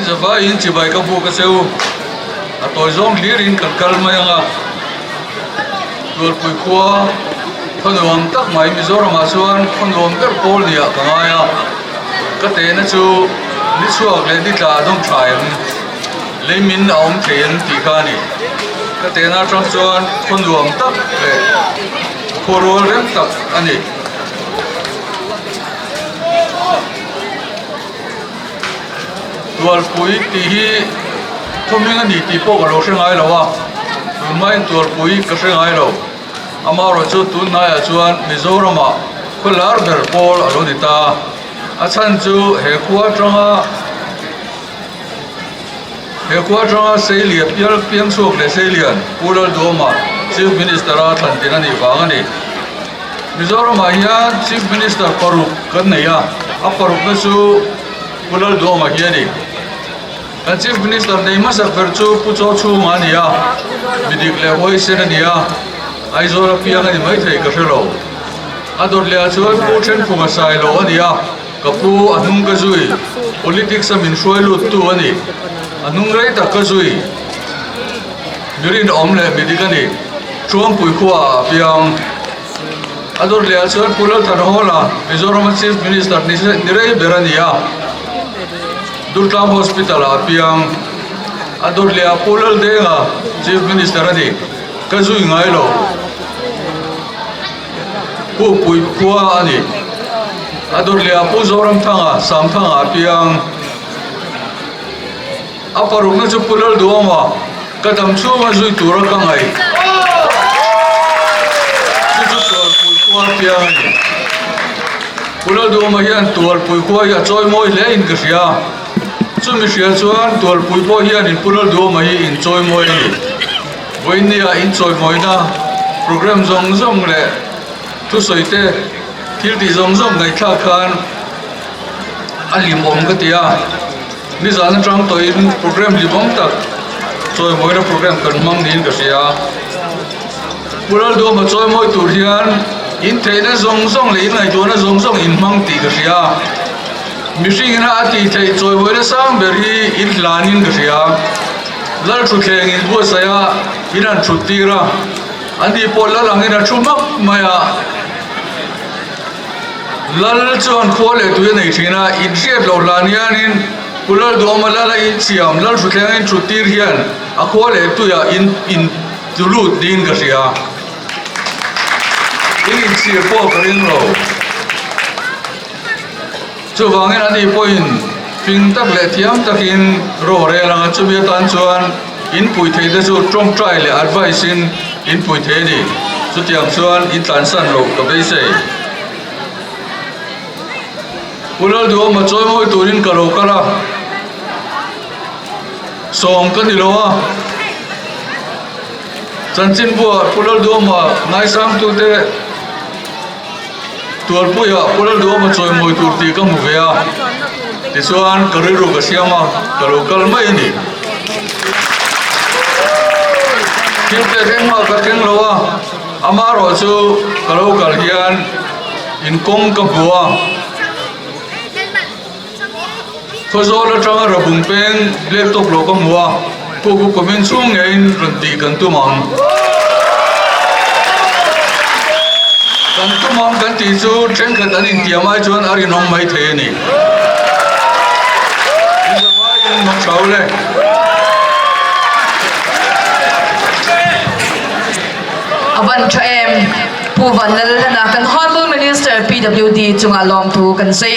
Java in Chibai Kapu Kaseu, a Toizong Lirin Kalmayanga, Dur Pukua, Konuam Tak, my Mizoram Asuan, Konuam Polia, Kamaya, Katena to Nitsua, Ledita, don't try Lemin Aum Tayan Tikani, Katena Transuan, Konuam Tak, Koro Rentak, Ani. Tual pui tihi thoming ani ti po ka lo hrengai lawa mai tual pui ka hrengai lo amaro chu tun na ya chuan Mizorama kholar ber pol alo dita a chan chu he khuwa tanga seilia pial piang suak le seilian pulal doma chief minister a than tin ani wangani Mizorama hian chief minister Faruk kan neya a Faruk na chu pulal doma hiani Chief Minister Neymasak Verchu Pucho Chu Mania Midik Le Hoi Senania Aizora Piangani Maitei Kashelo Ador Lea Chuan Puchen Pumasai Lo Ania Kapu Anung Kazui Politics Amin Shoilut Tu Ani Anung Reita Kazui Mirin Omle Midikani Chuang Puikua Piang Ador Lea Chuan Pulal Tanhola Mizoram Chief Minister Nirei Berania Durtlam Hospital apiang ador le apolal denga chief minister ani kazui ngai lo pu pui khua ani ador le apu zoram thanga sam thanga apiang aparuk na chu pulal duama kadam chu ma zui tura ka ngai chu tol pui khua apiang ani pulal duama hian tol pui khua ya choi moi le in kria Chumi shia chuan tual pui po hian in pulal duama hi in choi moi ni voinia in choi moi na program zong zong le tu soite thil ti zong zong ngai thla khan alim om ka tia ni zan tang to in program li bom tak choi moi na program kan mang din ka sia pulal duama choi moi tur hian in theina zong zong le in ngai tu na zong zong in mang ti ka sia Mishing na ati thei choi boile sang berhi in lanin gria lal thu thleng in bo saya inan thutira andi pola langina thumak maya lal chon khole tu nei thina in riat lo lanianin pulal do malala in siam lal thu thleng in thutir hian a khole tu ya in tulut din gria in sir po karin lo chu wangin ani point ping tak le thiam takin ro re langa chu bia tan chuan in pui thei de chu trong trai le advice in pui thei ni chu tiang chuan in tan san lo ka be sei pulal du ma choi moi turin ka lo kala som kan ni lo a chanchin bua pulal du ma ngai sam tu te tual puya pulal do ma choi moi tur ti ka mu vea ti chuan kariru ka siama kalo kal mai ni kinte rengma ka keng lowa amaro chu kalo kal hian in kong ka bua khozola tanga rabung peng laptop lo ka muwa ku comment chung ngein ranti kan tu mang kan tu mong kan ti chu tren kan an in tiamai chuan ari nong mai the ni in vai in nong chaule avan tha em pu van na kan honorable minister PWD chunga lom thu kan se